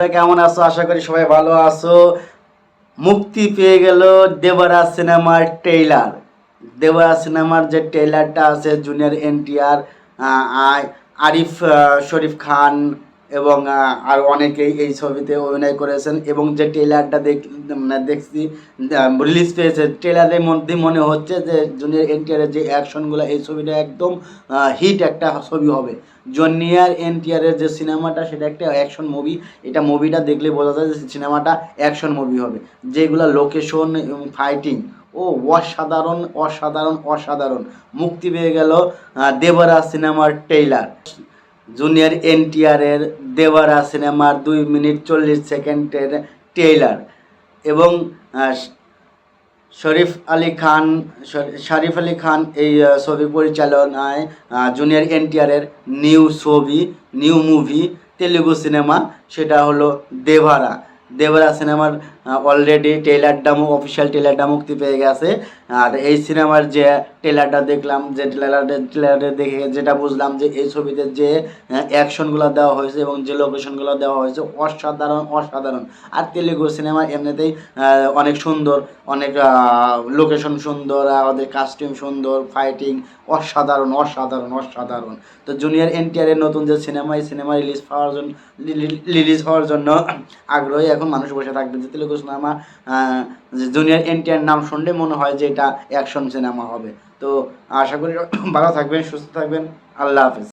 কেমন আছো? আশা করি সবাই ভালো আছো। মুক্তি পেয়ে গেল দেবরা সিনেমার ট্রেইলার। দেবরা সিনেমার যে ট্রেইলারটা আছে, জুনিয়র এনটিআর, আরিফ শরীফ খান এবং আর অনেকেই এই ছবিতে অভিনয় করেছেন। এবং যে ট্রেইলারটা দেখছি, রিলিজ পেয়েছে, ট্রেলারের মধ্যে মনে হচ্ছে যে জুনিয়র এনটিআরের যে অ্যাকশনগুলো, এই ছবিটা একদম হিট একটা ছবি হবে। জুনিয়র এনটিআরের যে সিনেমাটা, সেটা একটা অ্যাকশন মুভি। এটা মুভিটা দেখলে বোঝা যায় যে সিনেমাটা অ্যাকশন মুভি হবে। যেগুলো লোকেশন এবং ফাইটিং, ও অসাধারণ অসাধারণ অসাধারণ। মুক্তি পেয়ে গেল দেবরা সিনেমার ট্রেইলার। জুনিয়র এনটিআরের দেবরা সিনেমার 2 মিনিট 40 সেকেন্ডের ট্রেইলার। এবং শরীফ আলী খান এই ছবি পরিচালনায় জুনিয়র এনটিআরের নিউ মুভি, তেলুগু সিনেমা, সেটা হলো দেভারা। দেবরা সিনেমার অলরেডি অফিসিয়াল ট্রেলারটা মুক্তি পেয়ে গেছে। আর এই সিনেমার যে ট্রেলারটা দেখলাম, যে ট্রেলারে দেখে যেটা বুঝলাম, যে এই ছবিতে যে অ্যাকশনগুলো দেওয়া হয়েছে এবং যে লোকেশনগুলো দেওয়া হয়েছে, অসাধারণ অসাধারণ। আর তেলুগু সিনেমা এমনিতেই অনেক সুন্দর, অনেক লোকেশন সুন্দর, ওদের কাস্টিউম সুন্দর, ফাইটিং অসাধারণ অসাধারণ অসাধারণ। তো জুনিয়র এনটিআরের নতুন যে সিনেমা, এই সিনেমা রিলিজ হওয়ার জন্য আগ্রহী এখন মানুষ বসে থাকবে। যে তেলুগু সিনেমা, জুনিয়র এনটিআর নাম শুনলে মনে হয় যে এটা অ্যাকশন সিনেমা হবে। তো আশা করি ভালো থাকবেন, সুস্থ থাকবেন। আল্লাহ হাফেজ।